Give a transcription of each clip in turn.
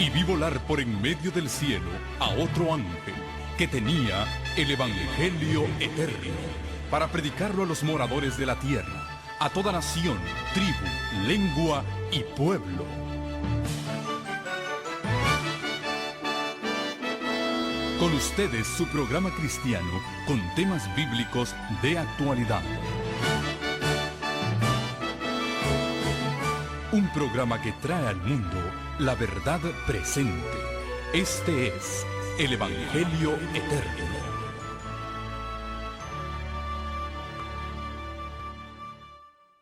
y vi volar por en medio del cielo a otro ángel que tenía el Evangelio eterno para predicarlo a los moradores de la tierra, a toda nación, tribu, lengua y pueblo. Con ustedes su programa cristiano con temas bíblicos de actualidad. Un programa que trae al mundo la verdad presente. Este es el Evangelio Eterno.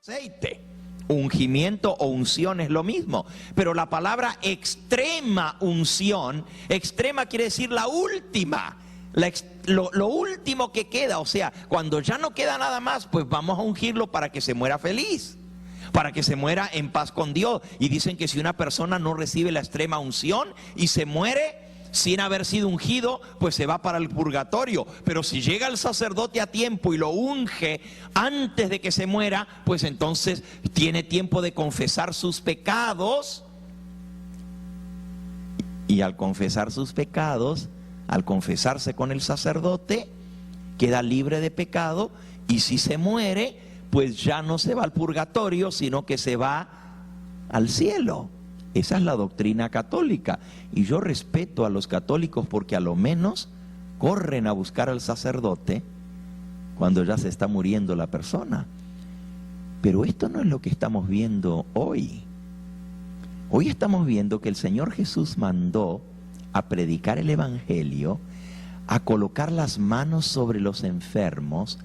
Aceite. Ungimiento o unción es lo mismo, pero la palabra extrema unción, extrema quiere decir la última, lo último que queda. O sea, cuando ya no queda nada más, pues vamos a ungirlo para que se muera feliz, para que se muera en paz con Dios. Y dicen que si una persona no recibe la extrema unción y se muere sin haber sido ungido, pues se va para el purgatorio. Pero si llega el sacerdote a tiempo y lo unge antes de que se muera, pues entonces tiene tiempo de confesar sus pecados. Y al confesar sus pecados, al confesarse con el sacerdote, queda libre de pecado. Y si se muere, pues ya no se va al purgatorio, sino que se va al cielo. Esa es la doctrina católica, y yo respeto a los católicos porque a lo menos corren a buscar al sacerdote cuando ya se está muriendo la persona. Pero esto no es lo que estamos viendo hoy. Hoy estamos viendo que el Señor Jesús mandó a predicar el Evangelio, a colocar las manos sobre los enfermos,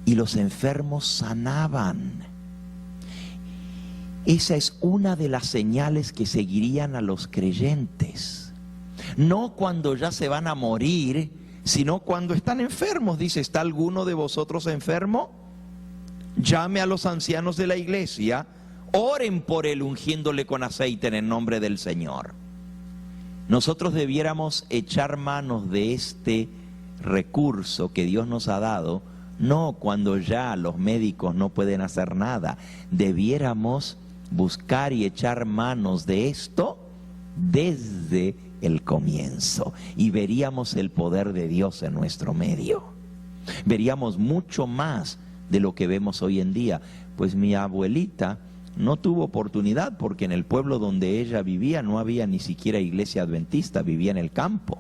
y los enfermos sanaban. Esa es una de las señales que seguirían a los creyentes. No cuando ya se van a morir, sino cuando están enfermos. Dice, ¿está alguno de vosotros enfermo? Llame a los ancianos de la iglesia, oren por él ungiéndole con aceite en el nombre del Señor. Nosotros debiéramos echar manos de este recurso que Dios nos ha dado, no cuando ya los médicos no pueden hacer nada. Debiéramos buscar y echar manos de esto desde el comienzo, y veríamos el poder de Dios en nuestro medio. Veríamos mucho más de lo que vemos hoy en día. Pues mi abuelita no tuvo oportunidad porque en el pueblo donde ella vivía no había ni siquiera iglesia adventista, vivía en el campo.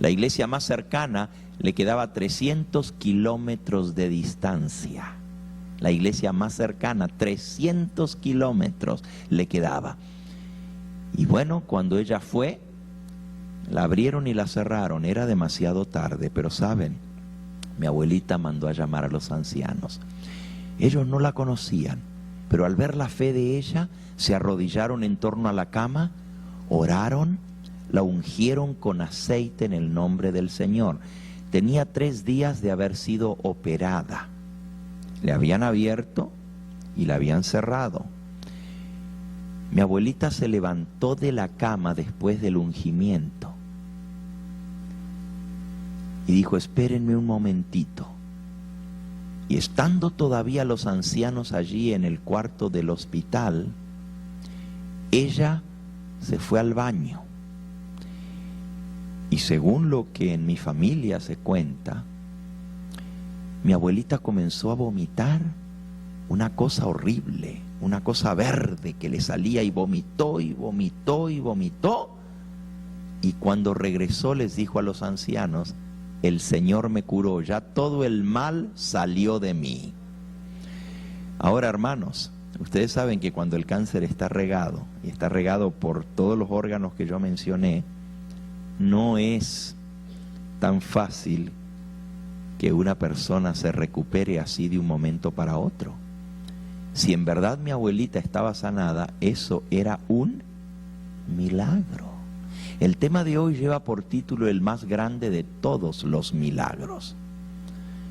La iglesia más cercana le quedaba 300 kilómetros de distancia. La iglesia más cercana, 300 kilómetros le quedaba. Y bueno, cuando ella fue, la abrieron y la cerraron. Era demasiado tarde, pero saben, mi abuelita mandó a llamar a los ancianos. Ellos no la conocían, pero al ver la fe de ella, se arrodillaron en torno a la cama, oraron, la ungieron con aceite en el nombre del Señor. Tenía 3 días de haber sido operada. Le habían abierto y la habían cerrado. Mi abuelita se levantó de la cama después del ungimiento y dijo, espérenme un momentito. Y estando todavía los ancianos allí en el cuarto del hospital, ella se fue al baño. Y según lo que en mi familia se cuenta, mi abuelita comenzó a vomitar una cosa horrible, una cosa verde que le salía, y vomitó y vomitó y vomitó. Y cuando regresó les dijo a los ancianos, el Señor me curó, ya todo el mal salió de mí. Ahora, hermanos, ustedes saben que cuando el cáncer está regado, y está regado por todos los órganos que yo mencioné, no es tan fácil que una persona se recupere así de un momento para otro. Si en verdad mi abuelita estaba sanada, eso era un milagro. El tema de hoy lleva por título el más grande de todos los milagros.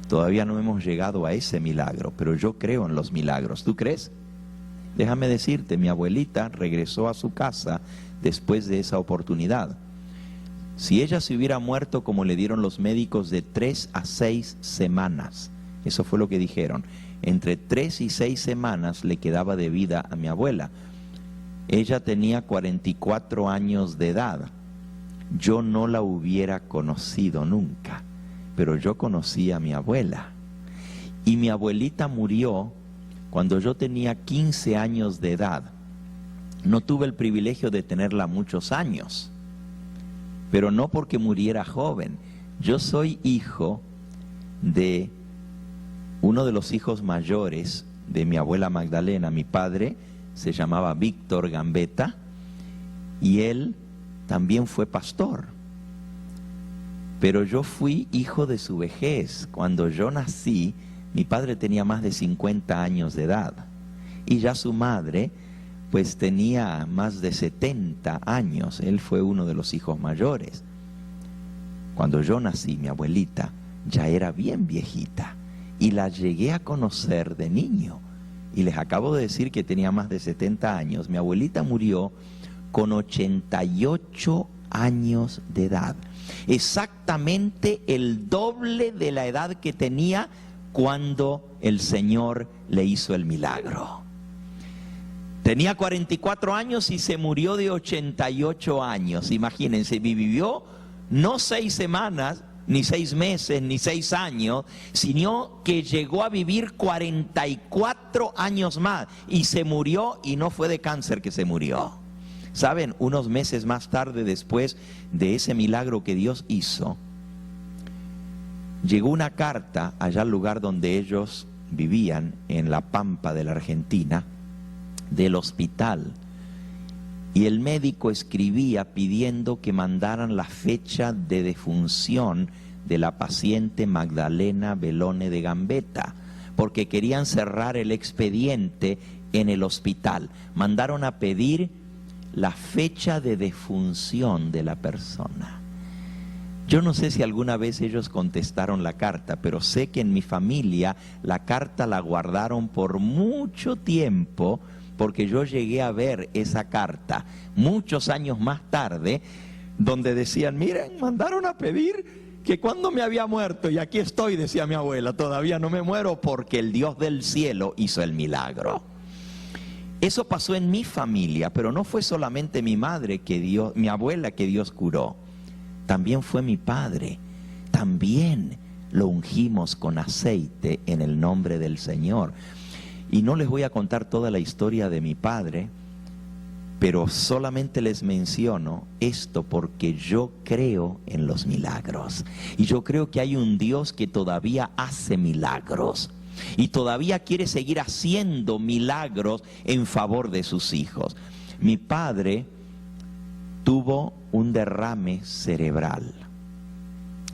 Todavía no hemos llegado a ese milagro, pero yo creo en los milagros. ¿Tú crees? Déjame decirte, mi abuelita regresó a su casa después de esa oportunidad. Si ella se hubiera muerto como le dieron los médicos, de 3 a 6 semanas, eso fue lo que dijeron, entre 3 y 6 semanas le quedaba de vida a mi abuela. Ella tenía 44 años de edad. Yo no la hubiera conocido nunca, pero yo conocí a mi abuela. Y mi abuelita murió cuando yo tenía 15 años de edad. No tuve el privilegio de tenerla muchos años, pero no porque muriera joven. Yo soy hijo de uno de los hijos mayores de mi abuela Magdalena. Mi padre se llamaba Víctor Gambetta y él también fue pastor. Pero yo fui hijo de su vejez. Cuando yo nací, mi padre tenía más de 50 años de edad y ya su madre pues tenía más de 70 años. Él fue uno de los hijos mayores. Cuando yo nací, mi abuelita ya era bien viejita y la llegué a conocer de niño. Y les acabo de decir que tenía más de 70 años. Mi abuelita murió con 88 años de edad. Exactamente el doble de la edad que tenía cuando el Señor le hizo el milagro. Tenía 44 años y se murió de 88 años. Imagínense, vivió no 6 semanas, ni 6 meses, ni 6 años, sino que llegó a vivir 44 años más y se murió, y no fue de cáncer que se murió. ¿Saben? Unos meses más tarde, después de ese milagro que Dios hizo, llegó una carta allá al lugar donde ellos vivían, en La Pampa de la Argentina, del hospital, y el médico escribía pidiendo que mandaran la fecha de defunción de la paciente Magdalena Bellone de Gambetta, porque querían cerrar el expediente en el hospital. Mandaron a pedir la fecha de defunción de la persona. Yo no sé si alguna vez ellos contestaron la carta, pero sé que en mi familia la carta la guardaron por mucho tiempo, porque yo llegué a ver esa carta muchos años más tarde, donde decían, miren, mandaron a pedir que cuando me había muerto, y aquí estoy, decía mi abuela, todavía no me muero porque el Dios del cielo hizo el milagro. Eso pasó en mi familia, pero no fue solamente mi madre mi abuela que Dios curó, también fue mi padre. También lo ungimos con aceite en el nombre del Señor. Y no les voy a contar toda la historia de mi padre, pero solamente les menciono esto porque yo creo en los milagros. Y yo creo que hay un Dios que todavía hace milagros y todavía quiere seguir haciendo milagros en favor de sus hijos. Mi padre tuvo un derrame cerebral.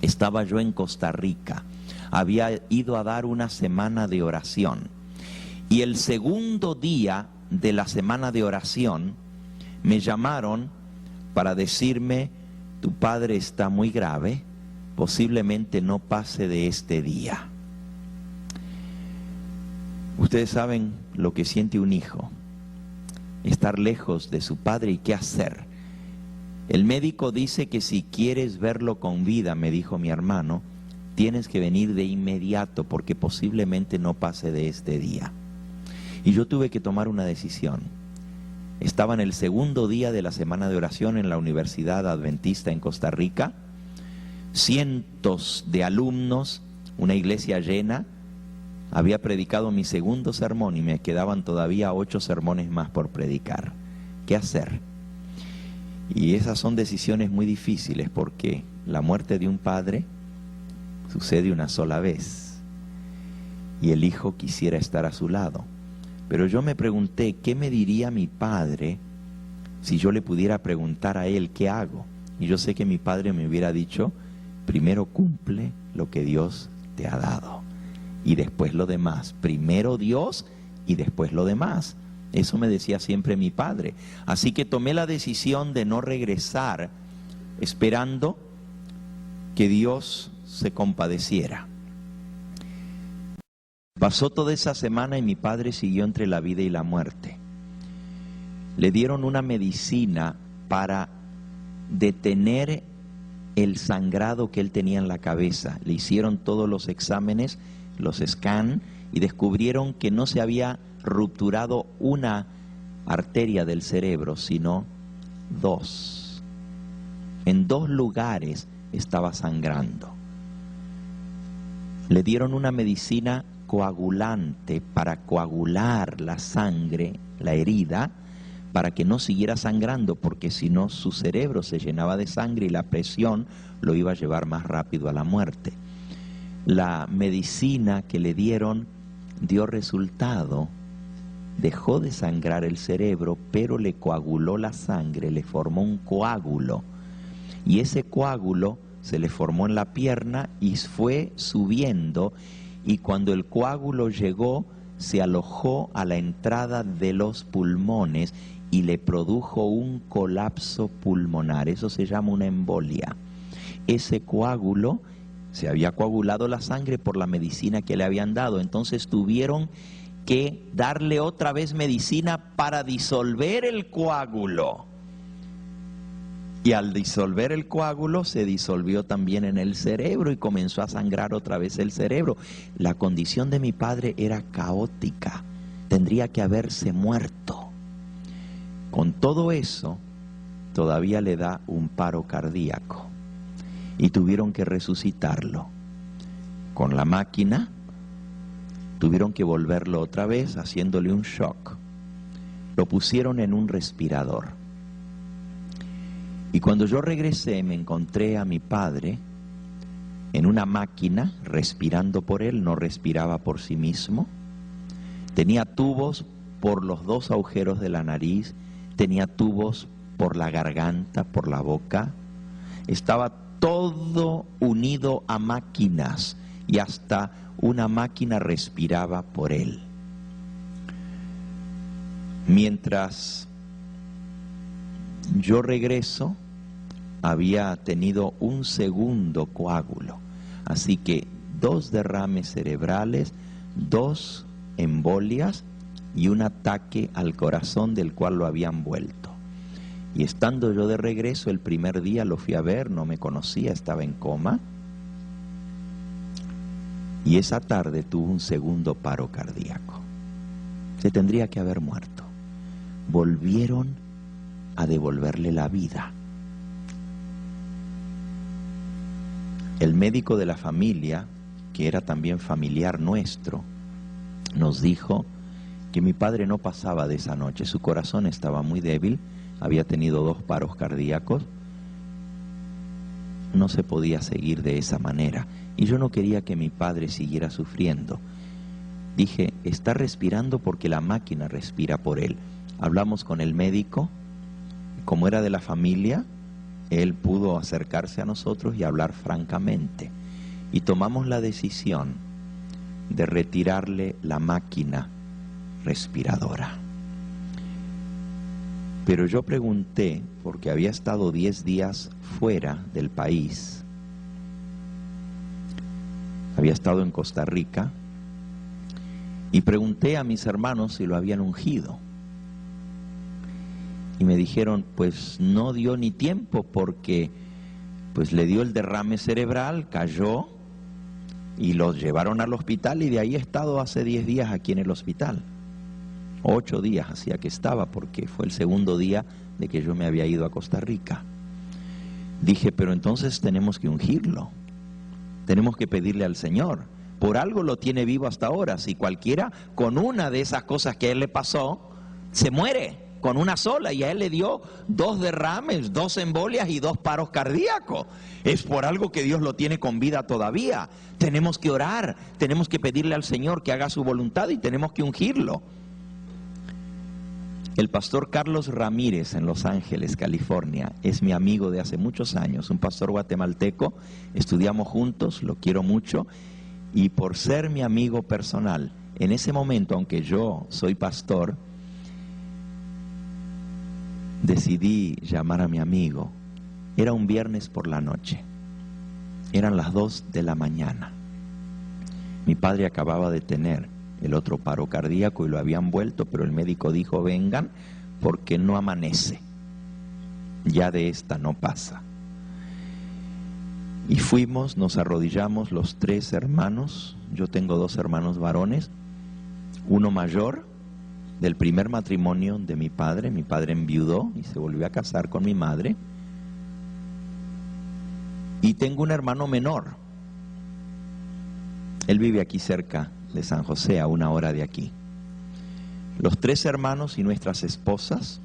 Estaba yo en Costa Rica, había ido a dar una semana de oración. Y el segundo día de la semana de oración me llamaron para decirme, tu padre está muy grave, posiblemente no pase de este día. Ustedes saben lo que siente un hijo, estar lejos de su padre y qué hacer. El médico dice que si quieres verlo con vida, me dijo mi hermano, tienes que venir de inmediato porque posiblemente no pase de este día. Y yo tuve que tomar una decisión. Estaba en el segundo día de la semana de oración en la Universidad Adventista en Costa Rica. Cientos de alumnos, una iglesia llena. Había predicado mi segundo sermón y me quedaban todavía 8 sermones más por predicar. ¿Qué hacer? Y esas son decisiones muy difíciles porque la muerte de un padre sucede una sola vez. Y el hijo quisiera estar a su lado. Pero yo me pregunté, ¿qué me diría mi padre si yo le pudiera preguntar a él qué hago? Y yo sé que mi padre me hubiera dicho, primero cumple lo que Dios te ha dado y después lo demás. Primero Dios y después lo demás. Eso me decía siempre mi padre. Así que tomé la decisión de no regresar esperando que Dios se compadeciera. Pasó toda esa semana y mi padre siguió entre la vida y la muerte. Le dieron una medicina para detener el sangrado que él tenía en la cabeza. Le hicieron todos los exámenes, los scan, y descubrieron que no se había rupturado una arteria del cerebro, sino 2. En 2 lugares estaba sangrando. Le dieron una medicina coagulante para coagular la sangre, la herida, para que no siguiera sangrando, porque si no su cerebro se llenaba de sangre y la presión lo iba a llevar más rápido a la muerte. La medicina que le dieron dio resultado, dejó de sangrar el cerebro, pero le coaguló la sangre, le formó un coágulo, y ese coágulo se le formó en la pierna y fue subiendo, y cuando el coágulo llegó, se alojó a la entrada de los pulmones y le produjo un colapso pulmonar. Eso se llama una embolia. Ese coágulo, se había coagulado la sangre por la medicina que le habían dado, entonces tuvieron que darle otra vez medicina para disolver el coágulo. Y al disolver el coágulo se disolvió también en el cerebro y comenzó a sangrar otra vez el cerebro. La condición de mi padre era caótica, tendría que haberse muerto. Con todo eso, todavía le da un paro cardíaco y tuvieron que resucitarlo. Con la máquina tuvieron que volverlo otra vez haciéndole un shock. Lo pusieron en un respirador. Y cuando yo regresé me encontré a mi padre en una máquina respirando por él, no respiraba por sí mismo. Tenía tubos por los 2 agujeros de la nariz, tenía tubos por la garganta, por la boca. Estaba todo unido a máquinas y hasta una máquina respiraba por él. Mientras yo regreso, había tenido un segundo coágulo, así que 2 derrames cerebrales, 2 embolias y un ataque al corazón del cual lo habían vuelto. Y estando yo de regreso, el primer día lo fui a ver, no me conocía, estaba en coma, y esa tarde tuvo un segundo paro cardíaco. Se tendría que haber muerto. Volvieron a devolverle la vida. El médico de la familia, que era también familiar nuestro, nos dijo que mi padre no pasaba de esa noche. Su corazón estaba muy débil, había tenido 2 paros cardíacos, no se podía seguir de esa manera. Y yo no quería que mi padre siguiera sufriendo. Dije, está respirando porque la máquina respira por él. Hablamos con el médico. Como era de la familia, él pudo acercarse a nosotros y hablar francamente. Y tomamos la decisión de retirarle la máquina respiradora. Pero yo pregunté, porque había estado 10 días fuera del país, había estado en Costa Rica, y pregunté a mis hermanos si lo habían ungido. Y me dijeron, pues no dio ni tiempo porque pues le dio el derrame cerebral, cayó y lo llevaron al hospital y de ahí he estado hace 10 días aquí en el hospital. 8 días hacía que estaba porque fue el segundo día de que yo me había ido a Costa Rica. Dije, pero entonces tenemos que ungirlo, tenemos que pedirle al Señor. Por algo lo tiene vivo hasta ahora. Si cualquiera con una de esas cosas que a él le pasó, se muere. Con una sola, y a él le dio 2 derrames, 2 embolias y 2 paros cardíacos. Es por algo que Dios lo tiene con vida todavía. Tenemos que orar, tenemos que pedirle al Señor que haga su voluntad y tenemos que ungirlo. El pastor Carlos Ramírez en Los Ángeles, California, es mi amigo de hace muchos años, un pastor guatemalteco. Estudiamos juntos, lo quiero mucho, y por ser mi amigo personal, en ese momento, aunque yo soy pastor, decidí llamar a mi amigo. Era un viernes por la noche, eran las 2 de la mañana. Mi padre acababa de tener el otro paro cardíaco y lo habían vuelto, pero el médico dijo, vengan porque no amanece, ya de esta no pasa. Y fuimos, nos arrodillamos los 3 hermanos, yo tengo 2 hermanos varones, uno mayor del primer matrimonio de mi padre. Mi padre enviudó y se volvió a casar con mi madre. Y tengo un hermano menor. Él vive aquí cerca de San José, a 1 hora de aquí. Los 3 hermanos y nuestras esposas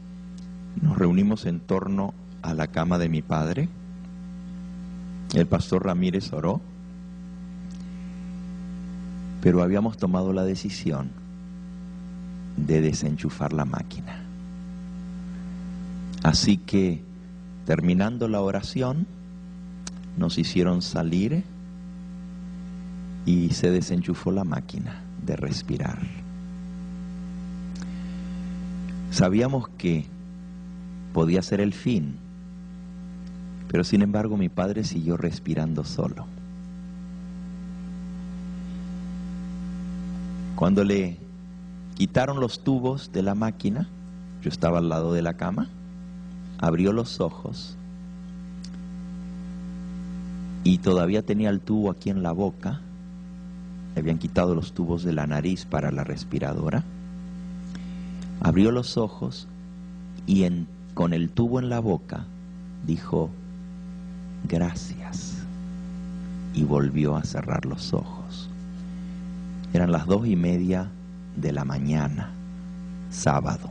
nos reunimos en torno a la cama de mi padre. El pastor Ramírez oró, pero habíamos tomado la decisión de desenchufar la máquina. Así que, terminando la oración, nos hicieron salir y se desenchufó la máquina de respirar. Sabíamos que podía ser el fin, pero sin embargo mi padre siguió respirando solo. Cuando le quitaron los tubos de la máquina, yo estaba al lado de la cama, abrió los ojos y todavía tenía el tubo aquí en la boca. Le habían quitado los tubos de la nariz para la respiradora. Abrió los ojos y con el tubo en la boca dijo, gracias, y volvió a cerrar los ojos. Eran las 2:30 de la mañana, sábado.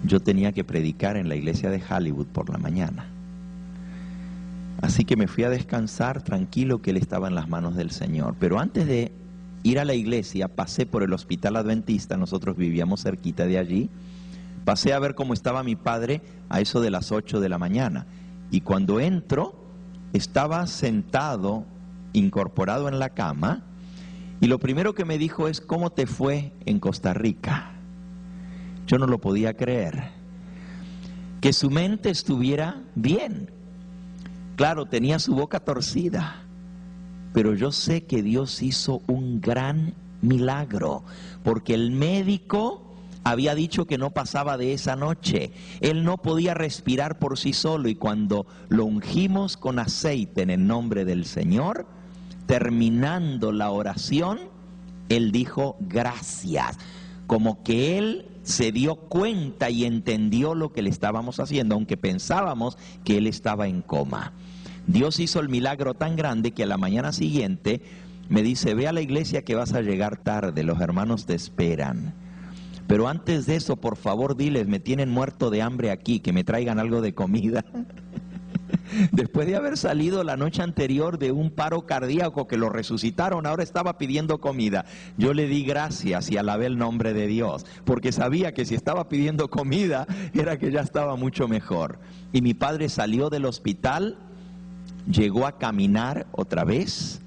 Yo tenía que predicar en la iglesia de Hollywood por la mañana. Así que me fui a descansar tranquilo, que él estaba en las manos del Señor. Pero antes de ir a la iglesia, pasé por el hospital adventista, nosotros vivíamos cerquita de allí. Pasé a ver cómo estaba mi padre a eso de las 8 de la mañana. Y cuando entro, estaba sentado, incorporado en la cama, y lo primero que me dijo es, ¿cómo te fue en Costa Rica? Yo no lo podía creer. Que su mente estuviera bien. Claro, tenía su boca torcida, pero yo sé que Dios hizo un gran milagro, porque el médico había dicho que no pasaba de esa noche. Él no podía respirar por sí solo, y cuando lo ungimos con aceite en el nombre del Señor, terminando la oración, él dijo gracias, como que él se dio cuenta y entendió lo que le estábamos haciendo, aunque pensábamos que él estaba en coma. Dios hizo el milagro tan grande que a la mañana siguiente me dice, ve a la iglesia que vas a llegar tarde, los hermanos te esperan. Pero antes de eso, por favor, diles, me tienen muerto de hambre aquí, que me traigan algo de comida. Después de haber salido la noche anterior de un paro cardíaco que lo resucitaron, ahora estaba pidiendo comida. Yo le di gracias y alabé el nombre de Dios, porque sabía que si estaba pidiendo comida, era que ya estaba mucho mejor. Y mi padre salió del hospital, llegó a caminar otra vez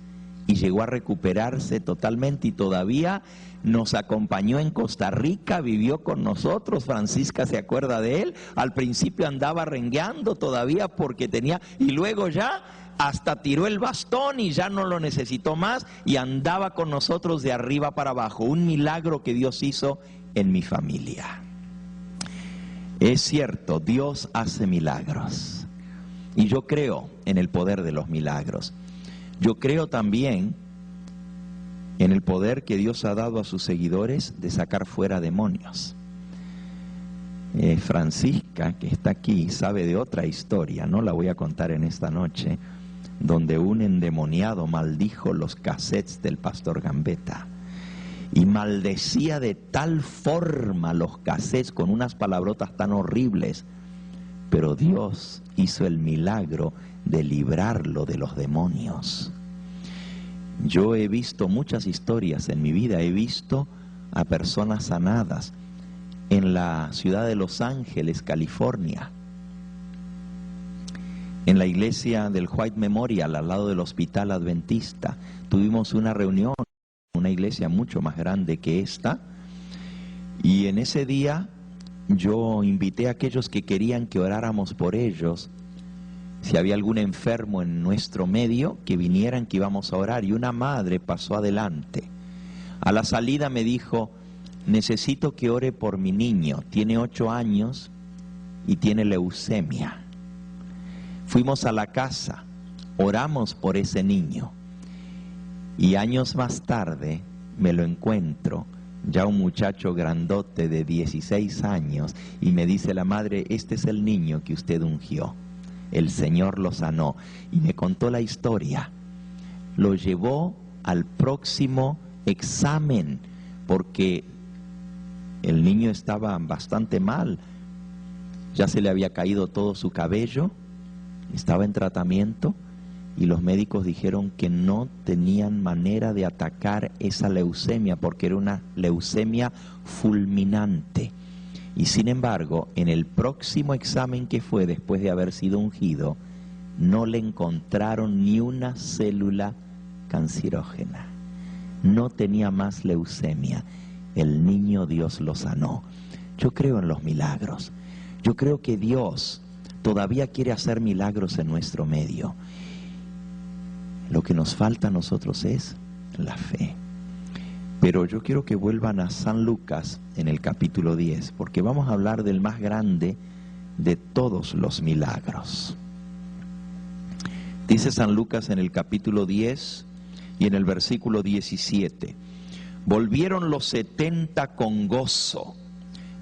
y llegó a recuperarse totalmente, y todavía nos acompañó en Costa Rica, vivió con nosotros. Francisca se acuerda de él. Al principio andaba rengueando todavía porque tenía, y luego ya hasta tiró el bastón y ya no lo necesitó más, y andaba con nosotros de arriba para abajo. Un milagro que Dios hizo en mi familia. Es cierto, Dios hace milagros, y yo creo en el poder de los milagros. Yo creo también en el poder que Dios ha dado a sus seguidores de sacar fuera demonios. Francisca, que está aquí, sabe de otra historia, no la voy a contar en esta noche, donde un endemoniado maldijo los cassettes del pastor Gambetta, y maldecía de tal forma los cassettes con unas palabrotas tan horribles, pero Dios hizo el milagro de librarlo de los demonios. Yo he visto muchas historias en mi vida, he visto a personas sanadas en la ciudad de Los Ángeles, California, en la iglesia del White Memorial, al lado del hospital adventista. Tuvimos una reunión, una iglesia mucho más grande que esta, y en ese día yo invité a aquellos que querían que oráramos por ellos. Si había algún enfermo en nuestro medio, que vinieran, que íbamos a orar. Y una madre pasó adelante. A la salida me dijo, necesito que ore por mi niño, tiene 8 años y tiene leucemia. Fuimos a la casa, oramos por ese niño, y años más tarde me lo encuentro ya un muchacho grandote de 16 años, y me dice la madre, este es el niño que usted ungió, el Señor lo sanó, y me contó la historia. Lo llevó al próximo examen, porque el niño estaba bastante mal, ya se le había caído todo su cabello, estaba en tratamiento, y los médicos dijeron que no tenían manera de atacar esa leucemia, porque era una leucemia fulminante. Y sin embargo, en el próximo examen que fue después de haber sido ungido, no le encontraron ni una célula cancerígena. No tenía más leucemia. El niño Dios lo sanó. Yo creo en los milagros. Yo creo que Dios todavía quiere hacer milagros en nuestro medio. Lo que nos falta a nosotros es la fe. Pero yo quiero que vuelvan a San Lucas en el capítulo 10, porque vamos a hablar del más grande de todos los milagros. Dice San Lucas en el capítulo 10 y en el versículo 17, volvieron los 70 con gozo,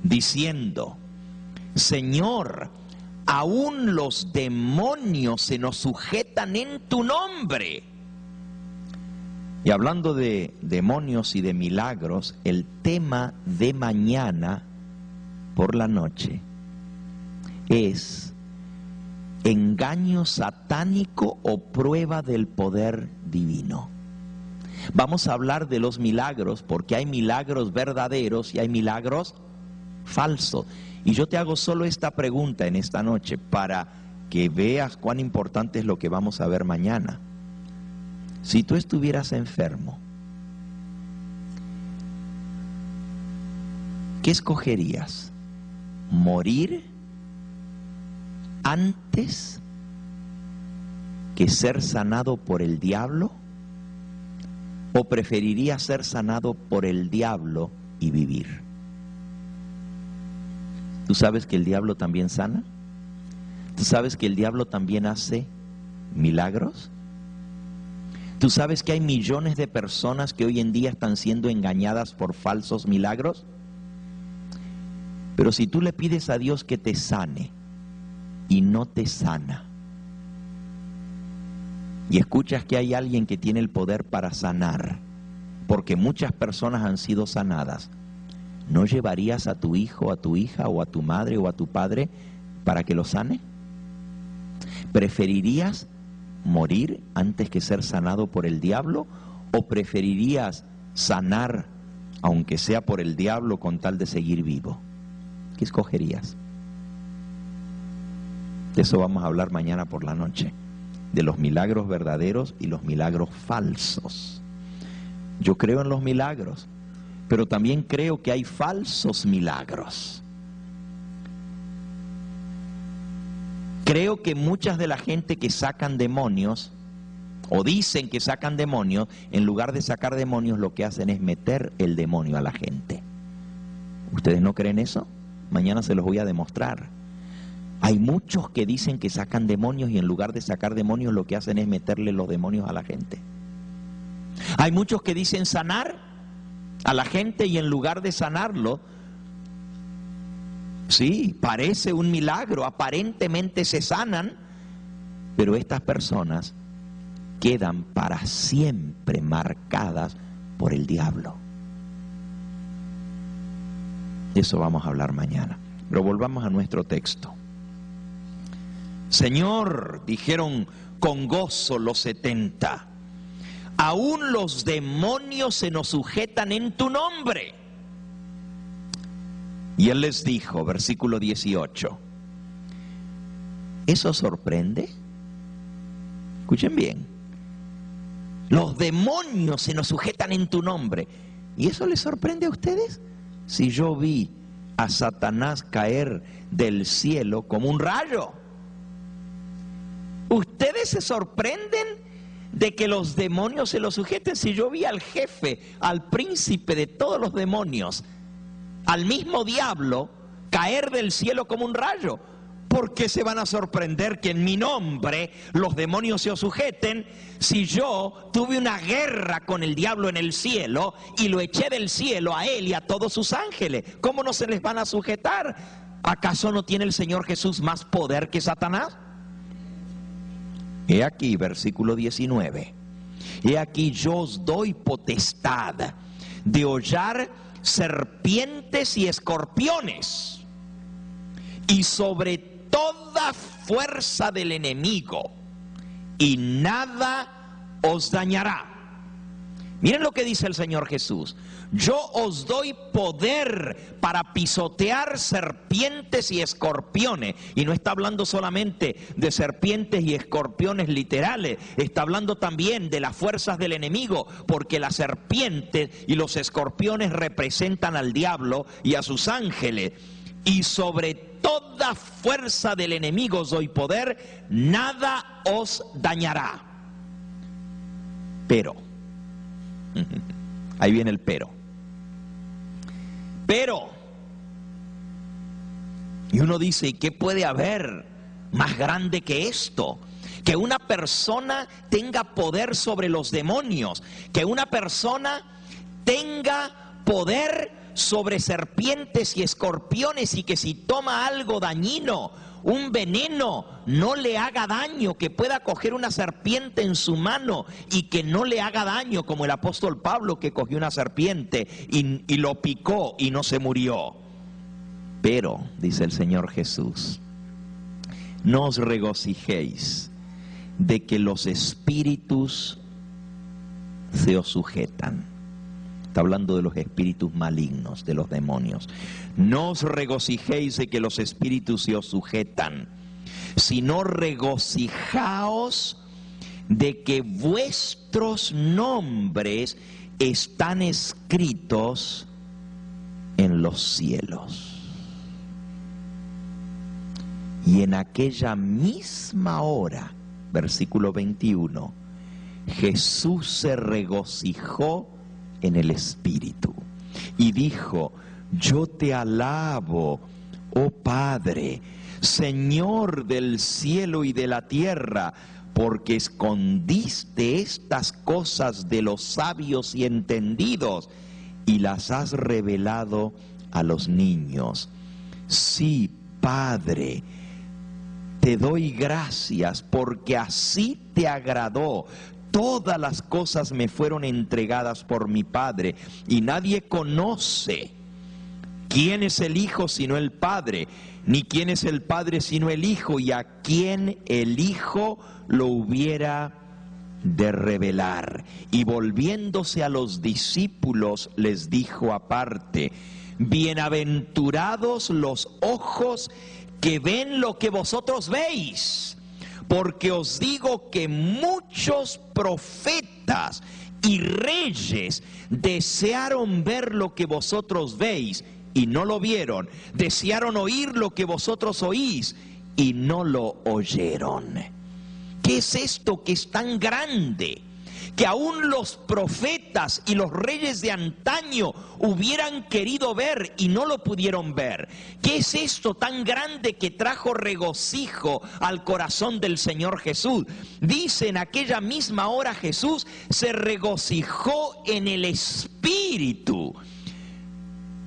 diciendo, Señor, aún los demonios se nos sujetan en tu nombre. Y hablando de demonios y de milagros, el tema de mañana por la noche es engaño satánico o prueba del poder divino. Vamos a hablar de los milagros, porque hay milagros verdaderos y hay milagros falsos. Y yo te hago solo esta pregunta en esta noche para que veas cuán importante es lo que vamos a ver mañana. Si tú estuvieras enfermo, ¿qué escogerías? ¿Morir antes que ser sanado por el diablo? ¿O preferirías ser sanado por el diablo y vivir? ¿Tú sabes que el diablo también sana? ¿Tú sabes que el diablo también hace milagros? ¿Tú sabes que hay millones de personas que hoy en día están siendo engañadas por falsos milagros? Pero si tú le pides a Dios que te sane y no te sana, y escuchas que hay alguien que tiene el poder para sanar, porque muchas personas han sido sanadas, ¿no llevarías a tu hijo, a tu hija, o a tu madre, o a tu padre para que lo sane? ¿Preferirías morir antes que ser sanado por el diablo? ¿O preferirías sanar, aunque sea por el diablo, con tal de seguir vivo? ¿Qué escogerías? De eso vamos a hablar mañana por la noche, de los milagros verdaderos y los milagros falsos. Yo creo en los milagros, pero también creo que hay falsos milagros. Creo que muchas de la gente que sacan demonios, o dicen que sacan demonios, en lugar de sacar demonios, lo que hacen es meter el demonio a la gente. ¿Ustedes no creen eso? Mañana se los voy a demostrar. Hay muchos que dicen que sacan demonios y en lugar de sacar demonios, lo que hacen es meterle los demonios a la gente. Hay muchos que dicen sanar a la gente y en lugar de sanarlo, sí, parece un milagro, aparentemente se sanan, pero estas personas quedan para siempre marcadas por el diablo. De eso vamos a hablar mañana. Pero volvamos a nuestro texto. Señor, dijeron con gozo los 70, aún los demonios se nos sujetan en tu nombre. Y él les dijo, versículo 18, ¿eso sorprende? Escuchen bien, los demonios se nos sujetan en tu nombre. ¿Y eso les sorprende a ustedes? Si yo vi a Satanás caer del cielo como un rayo. ¿Ustedes se sorprenden de que los demonios se los sujeten? Si yo vi al jefe, al príncipe de todos los demonios, al mismo diablo, caer del cielo como un rayo. ¿Por qué se van a sorprender que en mi nombre los demonios se os sujeten si yo tuve una guerra con el diablo en el cielo y lo eché del cielo a él y a todos sus ángeles? ¿Cómo no se les van a sujetar? ¿Acaso no tiene el Señor Jesús más poder que Satanás? He aquí, versículo 19. He aquí yo os doy potestad de hollar serpientes y escorpiones, y sobre toda fuerza del enemigo, y nada os dañará. Miren lo que dice el Señor Jesús: yo os doy poder para pisotear serpientes y escorpiones. Y no está hablando solamente de serpientes y escorpiones literales, está hablando también de las fuerzas del enemigo, porque las serpientes y los escorpiones representan al diablo y a sus ángeles. Y sobre toda fuerza del enemigo os doy poder, nada os dañará. Pero, ahí viene el pero. Y uno dice, ¿y qué puede haber más grande que esto? Que una persona tenga poder sobre los demonios, que una persona tenga poder sobre serpientes y escorpiones, y que si toma algo dañino, un veneno, no le haga daño, que pueda coger una serpiente en su mano y que no le haga daño, como el apóstol Pablo, que cogió una serpiente y lo picó y no se murió. Pero, dice el Señor Jesús, no os regocijéis de que los espíritus se os sujetan. Está hablando de los espíritus malignos, de los demonios. No os regocijéis de que los espíritus se os sujetan, sino regocijaos de que vuestros nombres están escritos en los cielos. Y en aquella misma hora, versículo 21, Jesús se regocijó en el Espíritu y dijo: yo te alabo, oh Padre, Señor del cielo y de la tierra, porque escondiste estas cosas de los sabios y entendidos y las has revelado a los niños. Sí, Padre, te doy gracias porque así te agradó. Todas las cosas me fueron entregadas por mi Padre, y nadie conoce quién es el Hijo sino el Padre, ni quién es el Padre sino el Hijo, y a quien el Hijo lo hubiera de revelar. Y volviéndose a los discípulos les dijo aparte: bienaventurados los ojos que ven lo que vosotros veis, porque os digo que muchos profetas y reyes desearon ver lo que vosotros veis y no lo vieron, desearon oír lo que vosotros oís y no lo oyeron. ¿Qué es esto que es tan grande? Que aún los profetas y los reyes de antaño hubieran querido ver y no lo pudieron ver. ¿Qué es esto tan grande que trajo regocijo al corazón del Señor Jesús? Dice: en aquella misma hora Jesús se regocijó en el Espíritu.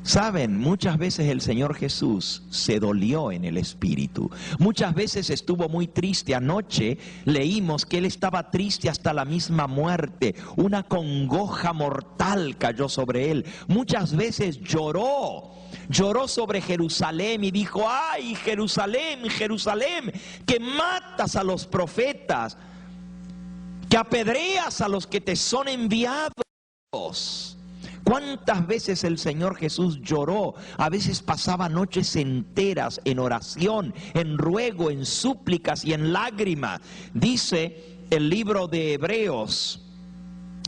Saben, muchas veces el Señor Jesús se dolió en el espíritu. Muchas veces estuvo muy triste. Anoche leímos que Él estaba triste hasta la misma muerte. Una congoja mortal cayó sobre Él. Muchas veces lloró sobre Jerusalén y dijo: ¡ay, Jerusalén, Jerusalén, que matas a los profetas, que apedreas a los que te son enviados! ¿Cuántas veces el Señor Jesús lloró? A veces pasaba noches enteras en oración, en ruego, en súplicas y en lágrimas. Dice el libro de Hebreos,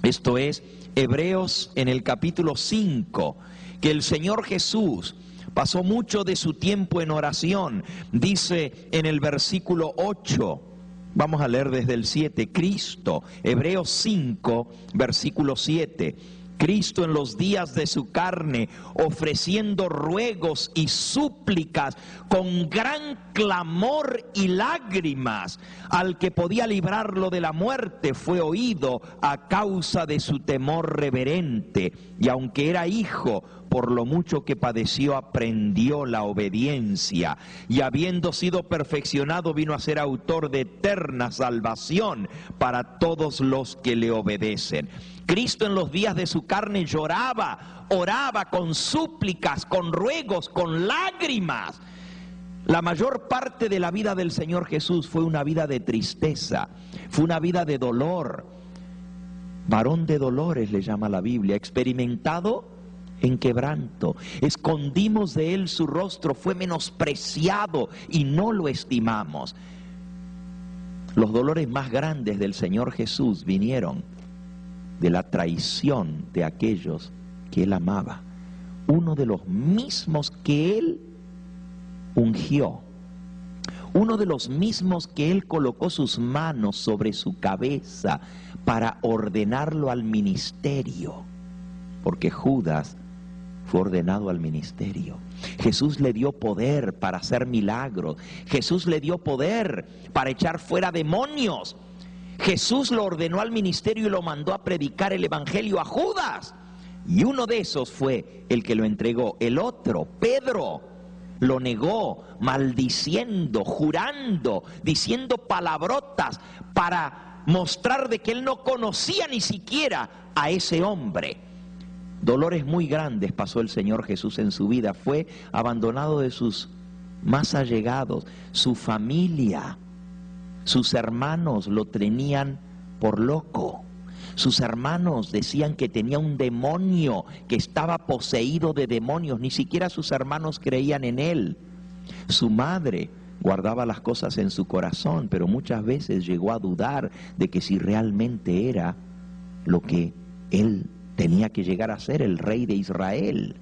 esto es, Hebreos en el capítulo 5, que el Señor Jesús pasó mucho de su tiempo en oración. Dice en el versículo 8, vamos a leer desde el 7, Cristo, Hebreos 5, versículo 7. Cristo en los días de su carne, ofreciendo ruegos y súplicas con gran clamor y lágrimas al que podía librarlo de la muerte, fue oído a causa de su temor reverente, y aunque era hijo, por lo mucho que padeció aprendió la obediencia, y habiendo sido perfeccionado vino a ser autor de eterna salvación para todos los que le obedecen. Cristo en los días de su carne lloraba, oraba con súplicas, con ruegos, con lágrimas. La mayor parte de la vida del Señor Jesús fue una vida de tristeza, fue una vida de dolor. Varón de dolores le llama la Biblia, experimentado en quebranto. Escondimos de él su rostro, fue menospreciado y no lo estimamos. Los dolores más grandes del Señor Jesús vinieron de la traición de aquellos que él amaba. Uno de los mismos que él ungió, uno de los mismos que él colocó sus manos sobre su cabeza para ordenarlo al ministerio, porque Judas fue ordenado al ministerio. Jesús le dio poder para hacer milagros, Jesús le dio poder para echar fuera demonios. Jesús lo ordenó al ministerio y lo mandó a predicar el evangelio a Judas, y uno de esos fue el que lo entregó. El otro, Pedro, lo negó, maldiciendo, jurando, diciendo palabrotas para mostrar de que él no conocía ni siquiera a ese hombre. Dolores muy grandes pasó el Señor Jesús en su vida. Fue abandonado de sus más allegados, su familia. Sus hermanos lo tenían por loco. Sus hermanos decían que tenía un demonio, que estaba poseído de demonios. Ni siquiera sus hermanos creían en él. Su madre guardaba las cosas en su corazón, pero muchas veces llegó a dudar de que si realmente era lo que él tenía que llegar a ser, el rey de Israel.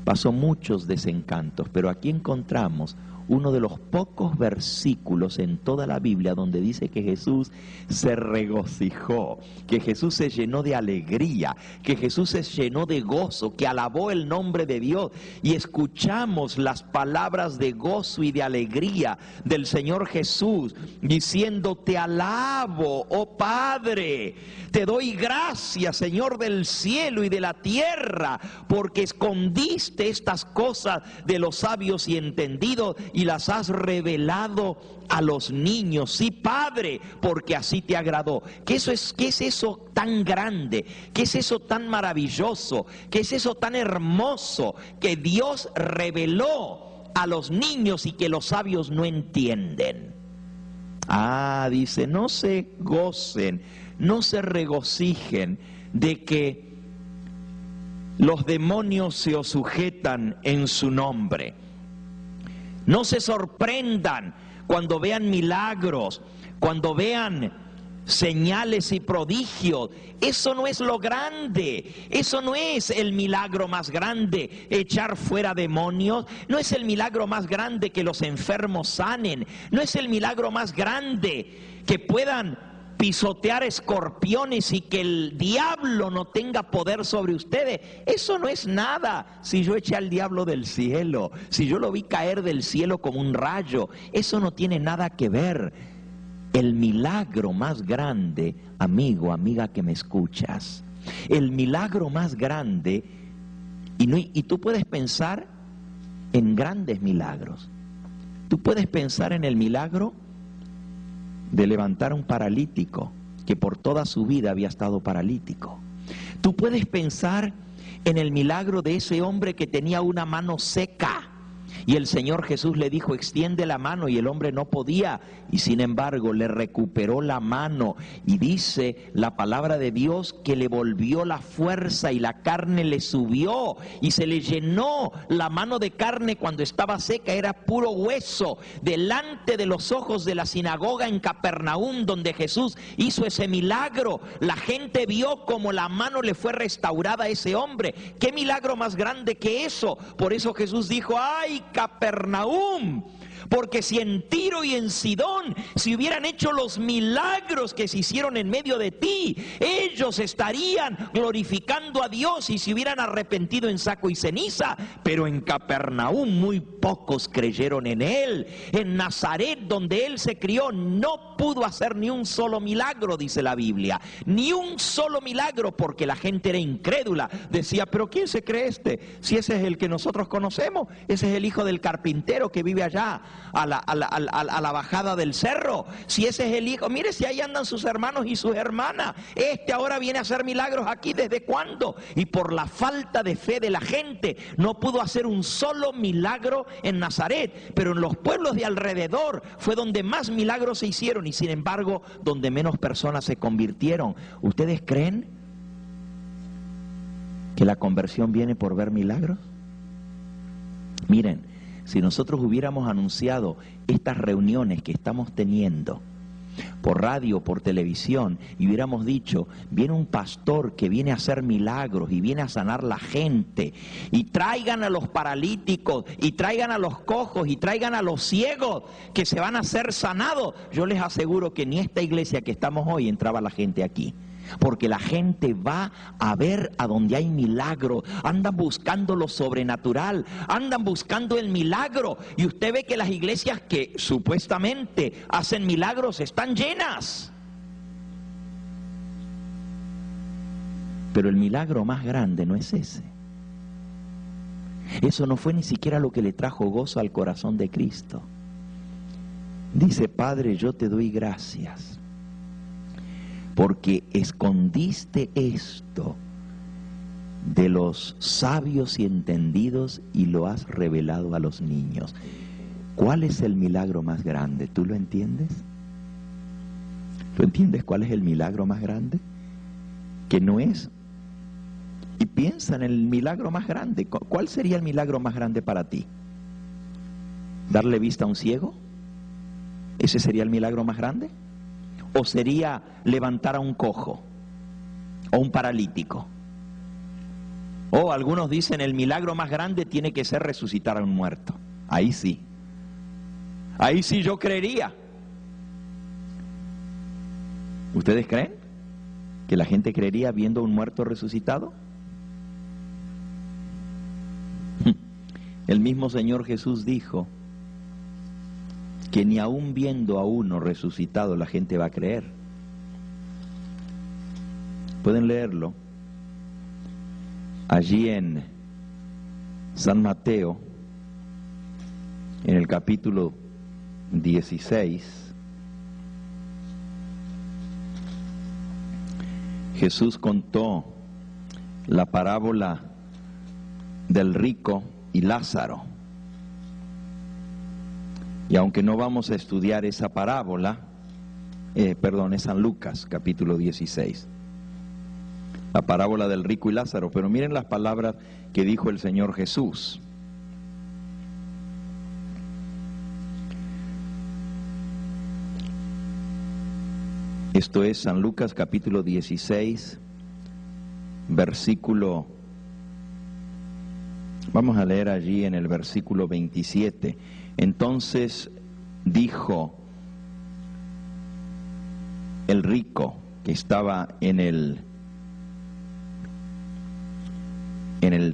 Pasó muchos desencantos, pero aquí encontramos uno de los pocos versículos en toda la Biblia donde dice que Jesús se regocijó, que Jesús se llenó de alegría, que Jesús se llenó de gozo, que alabó el nombre de Dios. Y escuchamos las palabras de gozo y de alegría del Señor Jesús, diciendo: te alabo, oh Padre, te doy gracias, Señor del cielo y de la tierra, porque escondiste estas cosas de los sabios y entendidos y las has revelado a los niños. Sí, Padre, porque así te agradó. ¿Qué es eso tan grande? ¿Qué es eso tan maravilloso? ¿Qué es eso tan hermoso que Dios reveló a los niños y que los sabios no entienden? Dice, no se gocen, no se regocijen de que los demonios se os sujetan en su nombre. No se sorprendan cuando vean milagros, cuando vean señales y prodigios. Eso no es lo grande, eso no es el milagro más grande, echar fuera demonios. No es el milagro más grande que los enfermos sanen. No es el milagro más grande que puedan pisotear escorpiones y que el diablo no tenga poder sobre ustedes. Eso no es nada. Si yo eché al diablo del cielo, si yo lo vi caer del cielo como un rayo, eso no tiene nada que ver. El milagro más grande, amigo, amiga que me escuchas, el milagro más grande, y tú puedes pensar en grandes milagros. Tú puedes pensar en el milagro de levantar a un paralítico que por toda su vida había estado paralítico. Tú puedes pensar en el milagro de ese hombre que tenía una mano seca y el Señor Jesús le dijo: extiende la mano, y el hombre no podía, y sin embargo le recuperó la mano, y dice la palabra de Dios que le volvió la fuerza y la carne le subió y se le llenó la mano de carne. Cuando estaba seca era puro hueso. Delante de los ojos de la sinagoga en Capernaum, donde Jesús hizo ese milagro, la gente vio como la mano le fue restaurada a ese hombre. ¿Qué milagro más grande que eso? Por eso Jesús dijo: ¡ay, Capernaum! Porque si en Tiro y en Sidón se hubieran hecho los milagros que se hicieron en medio de ti, ellos estarían glorificando a Dios y se hubieran arrepentido en saco y ceniza. Pero en Capernaum muy pocos creyeron en Él. En Nazaret, donde Él se crió, no pudo hacer ni un solo milagro, dice la Biblia. Ni un solo milagro, porque la gente era incrédula. Decía, pero ¿quién se cree este? Si ese es el que nosotros conocemos, ese es el hijo del carpintero que vive allá a la bajada del cerro. Si ese es el hijo, mire si ahí andan sus hermanos y sus hermanas. Este ahora viene a hacer milagros aquí, ¿desde cuándo? Y por la falta de fe de la gente no pudo hacer un solo milagro en Nazaret. Pero en los pueblos de alrededor fue donde más milagros se hicieron y sin embargo donde menos personas se convirtieron. ¿Ustedes creen que la conversión viene por ver milagros? Miren, si nosotros hubiéramos anunciado estas reuniones que estamos teniendo por radio, por televisión, y hubiéramos dicho, viene un pastor que viene a hacer milagros y viene a sanar la gente, y traigan a los paralíticos, y traigan a los cojos, y traigan a los ciegos que se van a ser sanados, yo les aseguro que ni esta iglesia que estamos hoy entraba la gente aquí. Porque la gente va a ver a donde hay milagro, andan buscando lo sobrenatural, andan buscando el milagro. Y usted ve que las iglesias que supuestamente hacen milagros están llenas. Pero el milagro más grande no es ese. Eso no fue ni siquiera lo que le trajo gozo al corazón de Cristo. Dice, Padre, yo te doy gracias porque escondiste esto de los sabios y entendidos y lo has revelado a los niños. ¿Cuál es el milagro más grande? ¿Tú lo entiendes? ¿Tú entiendes cuál es el milagro más grande? Que no es... Y piensa en el milagro más grande. ¿Cuál sería el milagro más grande para ti? ¿Darle vista a un ciego? ¿Ese sería el milagro más grande? ¿O sería levantar a un cojo o un paralítico? O algunos dicen el milagro más grande tiene que ser resucitar a un muerto. Ahí sí yo creería. ¿Ustedes creen que la gente creería viendo a un muerto resucitado? El mismo Señor Jesús dijo que ni aún viendo a uno resucitado la gente va a creer. Pueden leerlo allí en San Mateo, en el capítulo 16. Jesús contó la parábola del rico y Lázaro. Y aunque no vamos a estudiar esa parábola, es San Lucas, capítulo 16. La parábola del rico y Lázaro. Pero miren las palabras que dijo el Señor Jesús. Esto es San Lucas, capítulo 16, versículo... Vamos a leer allí en el versículo 27. Entonces dijo el rico que estaba en el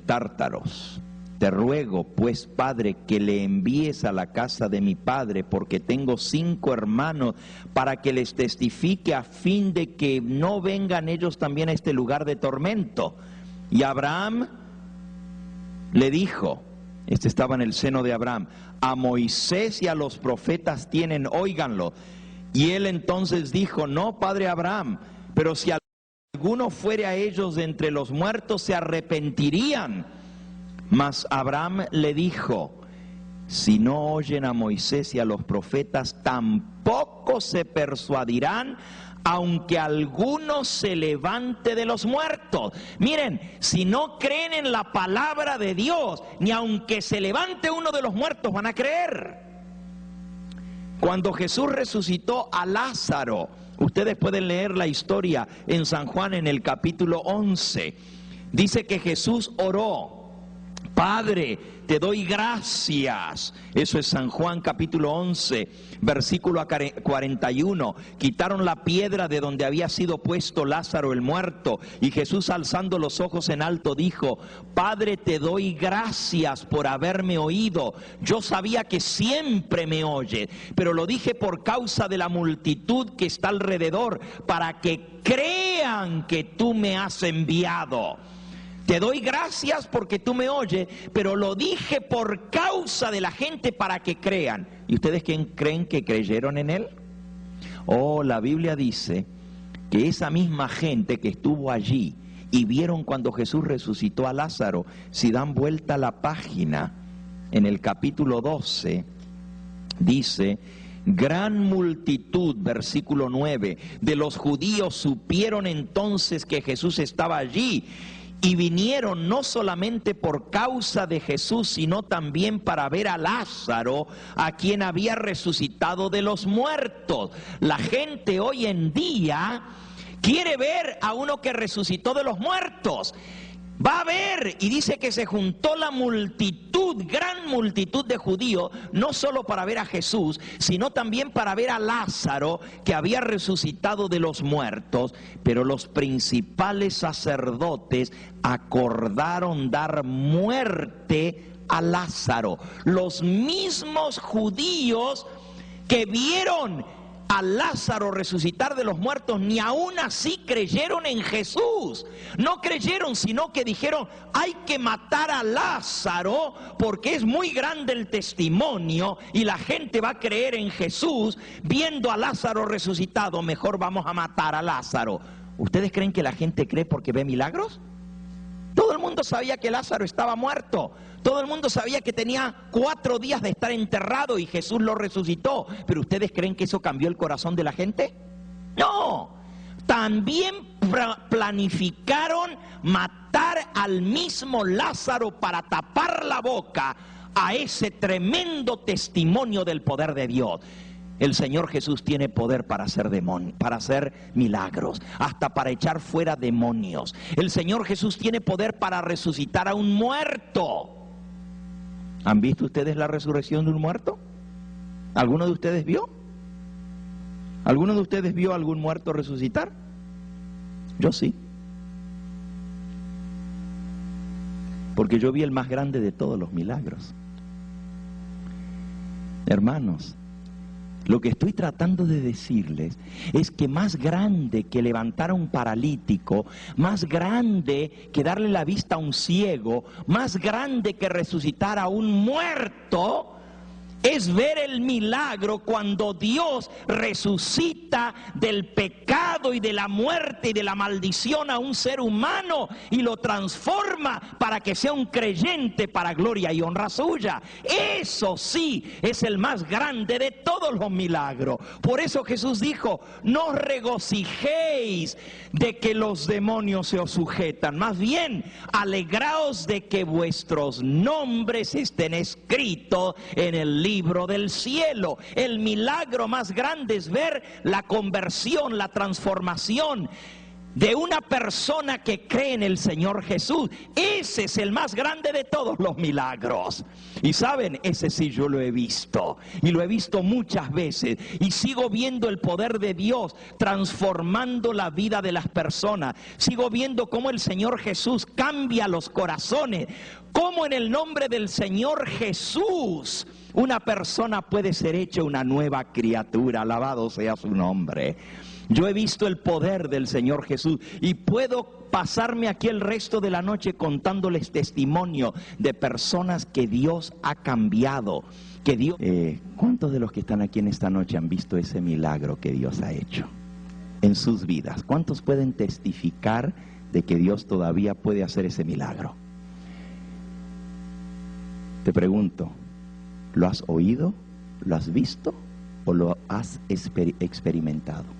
Tártaros: te ruego pues, Padre, que le envíes a la casa de mi padre, porque tengo 5 hermanos, para que les testifique, a fin de que no vengan ellos también a este lugar de tormento. Y Abraham le dijo, este estaba en el seno de Abraham, a Moisés y a los profetas tienen, óiganlo. Y él entonces dijo, no, padre Abraham, pero si alguno fuere a ellos de entre los muertos, se arrepentirían. Mas Abraham le dijo, si no oyen a Moisés y a los profetas, tampoco se persuadirán, aunque alguno se levante de los muertos. Miren, si no creen en la palabra de Dios, ni aunque se levante uno de los muertos van a creer. Cuando Jesús resucitó a Lázaro, ustedes pueden leer la historia en San Juan en el capítulo 11. Dice que Jesús oró Padre, te doy gracias. Eso es San Juan capítulo 11, versículo 41. Quitaron la piedra de donde había sido puesto Lázaro el muerto. Y Jesús, alzando los ojos en alto, dijo: Padre, te doy gracias por haberme oído. Yo sabía que siempre me oye, pero lo dije por causa de la multitud que está alrededor, para que crean que tú me has enviado. Te doy gracias porque tú me oyes, pero lo dije por causa de la gente para que crean. ¿Y ustedes quién creen que creyeron en él? Oh, la Biblia dice que esa misma gente que estuvo allí y vieron cuando Jesús resucitó a Lázaro, si dan vuelta a la página, en el capítulo 12, dice: gran multitud, versículo 9, de los judíos supieron entonces que Jesús estaba allí, y vinieron no solamente por causa de Jesús, sino también para ver a Lázaro, a quien había resucitado de los muertos. La gente hoy en día quiere ver a uno que resucitó de los muertos. Va a ver, y dice que se juntó la multitud, gran multitud de judíos, no solo para ver a Jesús, sino también para ver a Lázaro, que había resucitado de los muertos. Pero los principales sacerdotes acordaron dar muerte a Lázaro. Los mismos judíos que vieron a Lázaro resucitar de los muertos, ni aún así creyeron en Jesús. No creyeron, sino que dijeron: hay que matar a Lázaro porque es muy grande el testimonio y la gente va a creer en Jesús viendo a Lázaro resucitado. Mejor vamos a matar a Lázaro. ¿Ustedes creen que la gente cree porque ve milagros? Todo el mundo sabía que Lázaro estaba muerto. Todo el mundo sabía que tenía 4 días de estar enterrado y Jesús lo resucitó. ¿Pero ustedes creen que eso cambió el corazón de la gente? No. También planificaron matar al mismo Lázaro para tapar la boca a ese tremendo testimonio del poder de Dios. El Señor Jesús tiene poder para hacer milagros, hasta para echar fuera demonios. El Señor Jesús tiene poder para resucitar a un muerto. ¿Han visto ustedes la resurrección de un muerto? ¿Alguno de ustedes vio? ¿Alguno de ustedes vio a algún muerto resucitar? Yo sí. Porque yo vi el más grande de todos los milagros. Hermanos, lo que estoy tratando de decirles es que más grande que levantar a un paralítico, más grande que darle la vista a un ciego, más grande que resucitar a un muerto, es ver el milagro cuando Dios resucita del pecado y de la muerte y de la maldición a un ser humano y lo transforma para que sea un creyente para gloria y honra suya. Eso sí es el más grande de todos los milagros. Por eso Jesús dijo: no os regocijéis de que los demonios se os sujetan, más bien alegraos de que vuestros nombres estén escritos en el libro del cielo. El milagro más grande es ver la conversión, la transformación de una persona que cree en el Señor Jesús. Ese es el más grande de todos los milagros. Y saben, ese sí yo lo he visto, y lo he visto muchas veces, y sigo viendo el poder de Dios transformando la vida de las personas. Sigo viendo cómo el Señor Jesús cambia los corazones, cómo en el nombre del Señor Jesús una persona puede ser hecha una nueva criatura. Alabado sea su nombre. Yo he visto el poder del Señor Jesús y puedo pasarme aquí el resto de la noche contándoles testimonio de personas que Dios ha cambiado. ¿Cuántos de los que están aquí en esta noche han visto ese milagro que Dios ha hecho en sus vidas? ¿Cuántos pueden testificar de que Dios todavía puede hacer ese milagro? Te pregunto, ¿lo has oído? ¿Lo has visto? ¿O lo has experimentado?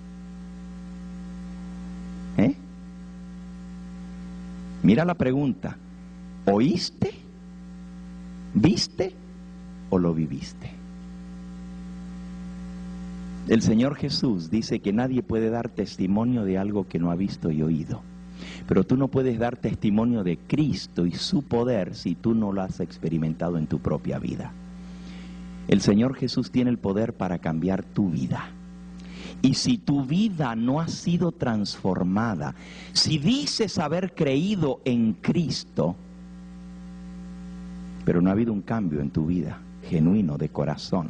Mira la pregunta: ¿oíste? ¿Viste? ¿O lo viviste? El Señor Jesús dice que nadie puede dar testimonio de algo que no ha visto y oído. Pero tú no puedes dar testimonio de Cristo y su poder si tú no lo has experimentado en tu propia vida. El Señor Jesús tiene el poder para cambiar tu vida. Y si tu vida no ha sido transformada, si dices haber creído en Cristo, pero no ha habido un cambio en tu vida, genuino, de corazón,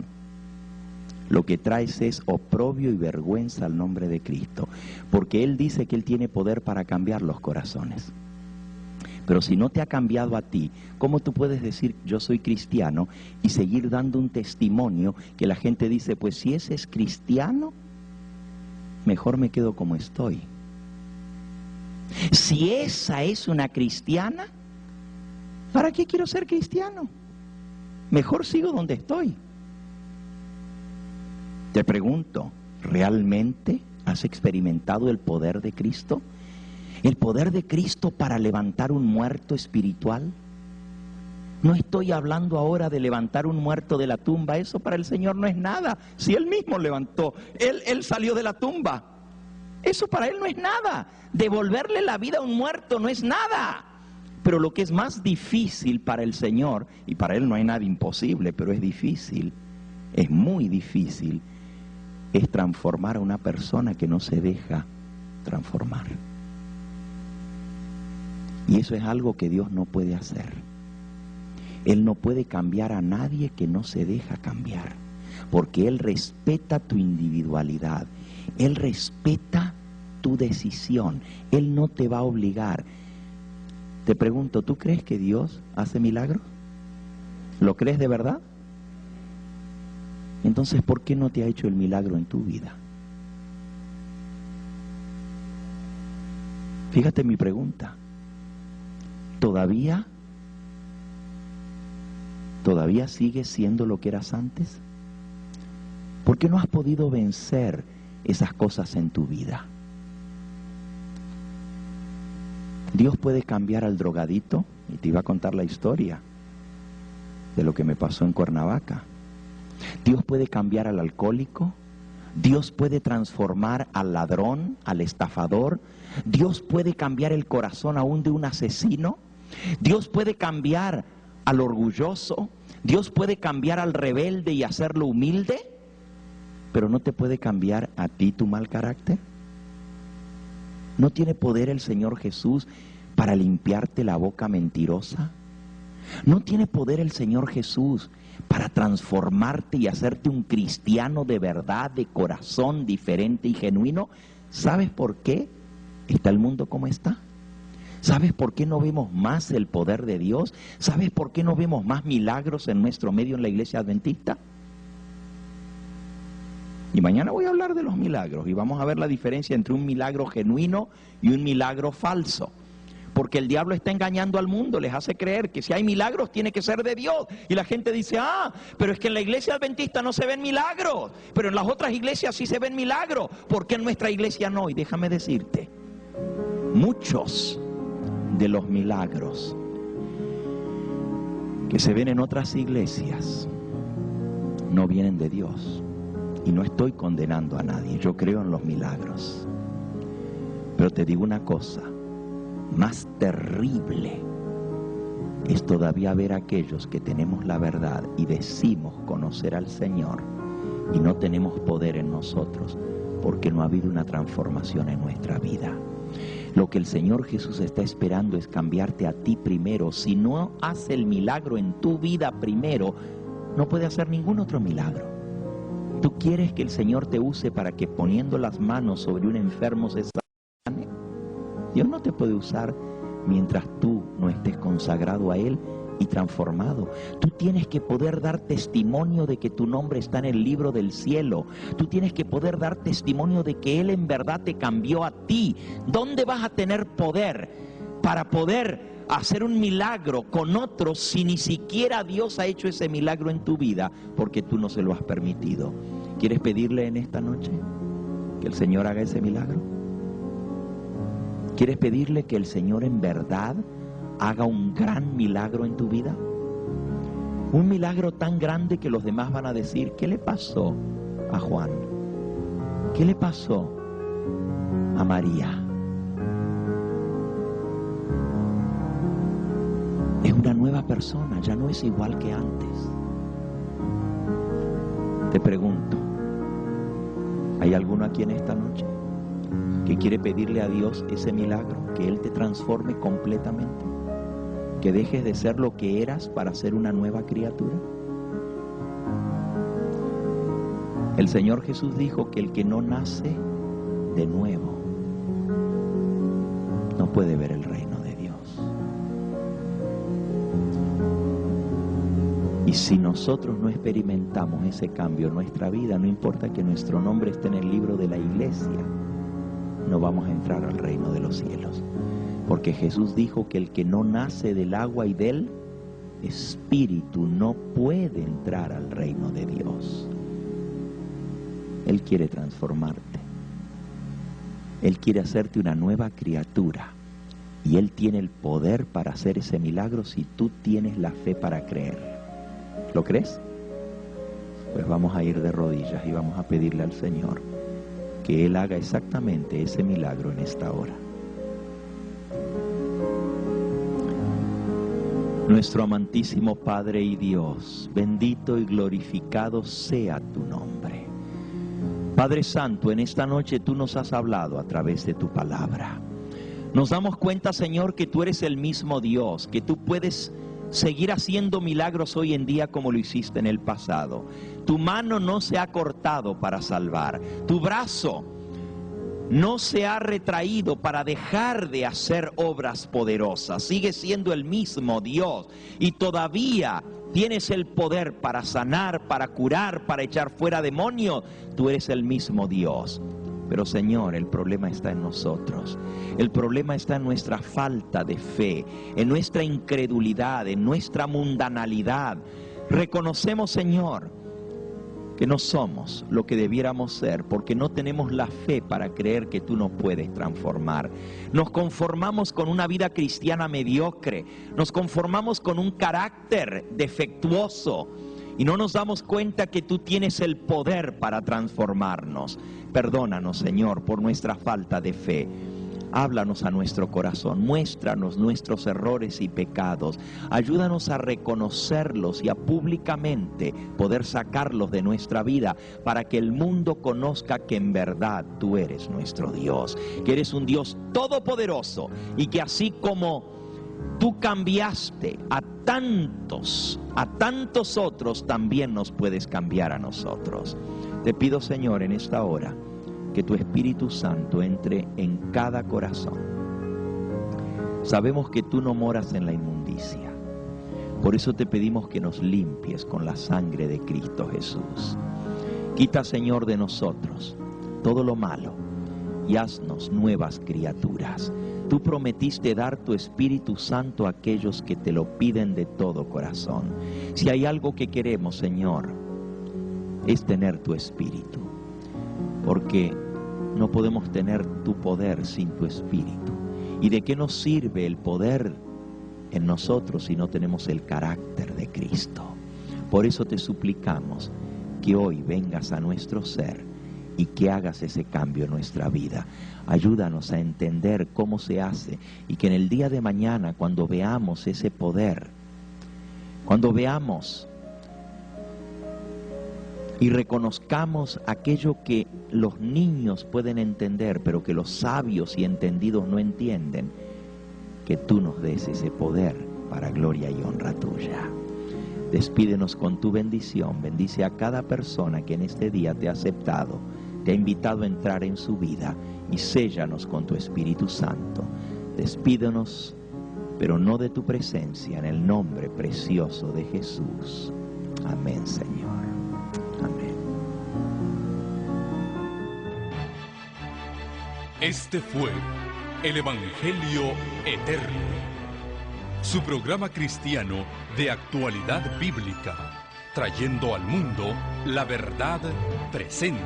lo que traes es oprobio y vergüenza al nombre de Cristo, porque Él dice que Él tiene poder para cambiar los corazones. Pero si no te ha cambiado a ti, ¿cómo tú puedes decir yo soy cristiano y seguir dando un testimonio que la gente dice, pues si ese es cristiano, mejor me quedo como estoy? Si esa es una cristiana, ¿para qué quiero ser cristiano? Mejor sigo donde estoy. Te pregunto, ¿realmente has experimentado el poder de Cristo? ¿El poder de Cristo para levantar un muerto espiritual? No estoy hablando ahora de levantar un muerto de la tumba, eso para el Señor no es nada. Si Él mismo levantó, Él salió de la tumba. Eso para Él no es nada. Devolverle la vida a un muerto no es nada. Pero lo que es más difícil para el Señor, y para Él no hay nada imposible, pero es difícil, es muy difícil, es transformar a una persona que no se deja transformar. Y eso es algo que Dios no puede hacer. Él no puede cambiar a nadie que no se deja cambiar, porque Él respeta tu individualidad, Él respeta tu decisión, Él no te va a obligar. Te pregunto, ¿tú crees que Dios hace milagros? ¿Lo crees de verdad? Entonces, ¿por qué no te ha hecho el milagro en tu vida? Fíjate mi pregunta. ¿Todavía sigues siendo lo que eras antes? ¿Por qué no has podido vencer esas cosas en tu vida? Dios puede cambiar al drogadito, y te iba a contar la historia de lo que me pasó en Cuernavaca. Dios puede cambiar al alcohólico, Dios puede transformar al ladrón, al estafador, Dios puede cambiar el corazón aún de un asesino, Dios puede cambiar al orgulloso, Dios puede cambiar al rebelde y hacerlo humilde, pero no te puede cambiar a ti tu mal carácter. ¿No tiene poder el Señor Jesús para limpiarte la boca mentirosa? ¿No tiene poder el Señor Jesús para transformarte y hacerte un cristiano de verdad, de corazón diferente y genuino? ¿Sabes por qué está el mundo como está? ¿Sabes por qué no vemos más el poder de Dios? ¿Sabes por qué no vemos más milagros en nuestro medio en la iglesia adventista? Y mañana voy a hablar de los milagros y vamos a ver la diferencia entre un milagro genuino y un milagro falso. Porque el diablo está engañando al mundo, les hace creer que si hay milagros tiene que ser de Dios. Y la gente dice, pero es que en la iglesia adventista no se ven milagros, pero en las otras iglesias sí se ven milagros. ¿Por qué en nuestra iglesia no? Y déjame decirte, muchos de los milagros que se ven en otras iglesias no vienen de Dios. Y no estoy condenando a nadie, yo creo en los milagros. Pero te digo una cosa, más terrible es todavía ver a aquellos que tenemos la verdad y decimos conocer al Señor y no tenemos poder en nosotros porque no ha habido una transformación en nuestra vida. Lo que el Señor Jesús está esperando es cambiarte a ti primero. Si no hace el milagro en tu vida primero, no puede hacer ningún otro milagro. ¿Tú quieres que el Señor te use para que poniendo las manos sobre un enfermo se sane? Dios no te puede usar mientras tú no estés consagrado a Él y transformado. Tú tienes que poder dar testimonio de que tu nombre está en el libro del cielo. Tú tienes que poder dar testimonio de que Él en verdad te cambió a ti. ¿Dónde vas a tener poder para poder hacer un milagro con otros si ni siquiera Dios ha hecho ese milagro en tu vida porque tú no se lo has permitido? ¿Quieres pedirle en esta noche que el Señor haga ese milagro? ¿Quieres pedirle que el Señor en verdad haga un gran milagro en tu vida? Un milagro tan grande que los demás van a decir, ¿qué le pasó a Juan? ¿Qué le pasó a María? Es una nueva persona, ya no es igual que antes. Te pregunto, ¿hay alguno aquí en esta noche que quiere pedirle a Dios ese milagro, que Él te transforme completamente, que dejes de ser lo que eras para ser una nueva criatura? El Señor Jesús dijo que el que no nace de nuevo no puede ver el reino de Dios. Y si nosotros no experimentamos ese cambio en nuestra vida, no importa que nuestro nombre esté en el libro de la iglesia, no vamos a entrar al reino de los cielos. Porque Jesús dijo que el que no nace del agua y del Espíritu no puede entrar al reino de Dios. Él quiere transformarte. Él quiere hacerte una nueva criatura. Y Él tiene el poder para hacer ese milagro si tú tienes la fe para creer. ¿Lo crees? Pues vamos a ir de rodillas y vamos a pedirle al Señor que Él haga exactamente ese milagro en esta hora. Nuestro amantísimo Padre y Dios, bendito y glorificado sea tu nombre. Padre Santo, en esta noche tú nos has hablado a través de tu palabra. Nos damos cuenta, Señor, que tú eres el mismo Dios, que tú puedes seguir haciendo milagros hoy en día como lo hiciste en el pasado. Tu mano no se ha cortado para salvar. Tu brazo no se ha retraído para dejar de hacer obras poderosas. Sigue siendo el mismo Dios y todavía tienes el poder para sanar, para curar, para echar fuera demonios. Tú eres el mismo Dios. Pero Señor, el problema está en nosotros. El problema está en nuestra falta de fe, en nuestra incredulidad, en nuestra mundanalidad. Reconocemos, Señor, que no somos lo que debiéramos ser porque no tenemos la fe para creer que tú nos puedes transformar. Nos conformamos con una vida cristiana mediocre, nos conformamos con un carácter defectuoso y no nos damos cuenta que tú tienes el poder para transformarnos. Perdónanos, Señor, por nuestra falta de fe. Háblanos a nuestro corazón, muéstranos nuestros errores y pecados, ayúdanos a reconocerlos y a públicamente poder sacarlos de nuestra vida para que el mundo conozca que en verdad tú eres nuestro Dios, que eres un Dios todopoderoso y que así como tú cambiaste a tantos otros, también nos puedes cambiar a nosotros. Te pido, Señor, en esta hora, que tu Espíritu Santo entre en cada corazón. Sabemos que tú no moras en la inmundicia. Por eso te pedimos que nos limpies con la sangre de Cristo Jesús. Quita, Señor, de nosotros todo lo malo y haznos nuevas criaturas. Tú prometiste dar tu Espíritu Santo a aquellos que te lo piden de todo corazón. Si hay algo que queremos, Señor, es tener tu Espíritu. Porque no podemos tener tu poder sin tu Espíritu. ¿Y de qué nos sirve el poder en nosotros si no tenemos el carácter de Cristo? Por eso te suplicamos que hoy vengas a nuestro ser y que hagas ese cambio en nuestra vida. Ayúdanos a entender cómo se hace y que en el día de mañana, cuando veamos ese poder, cuando veamos y reconozcamos aquello que los niños pueden entender, pero que los sabios y entendidos no entienden, que tú nos des ese poder para gloria y honra tuya. Despídenos con tu bendición. Bendice a cada persona que en este día te ha aceptado, te ha invitado a entrar en su vida y séllanos con tu Espíritu Santo. Despídenos, pero no de tu presencia, en el nombre precioso de Jesús. Amén, Señor. Amén. Este fue el Evangelio Eterno, su programa cristiano de actualidad bíblica, trayendo al mundo la verdad presente.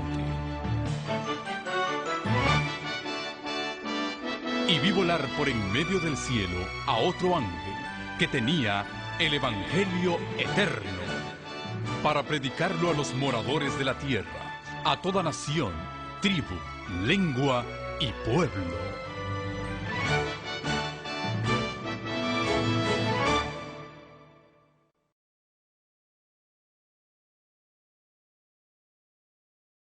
Y vi volar por en medio del cielo a otro ángel que tenía el Evangelio Eterno, para predicarlo a los moradores de la tierra, a toda nación, tribu, lengua y pueblo.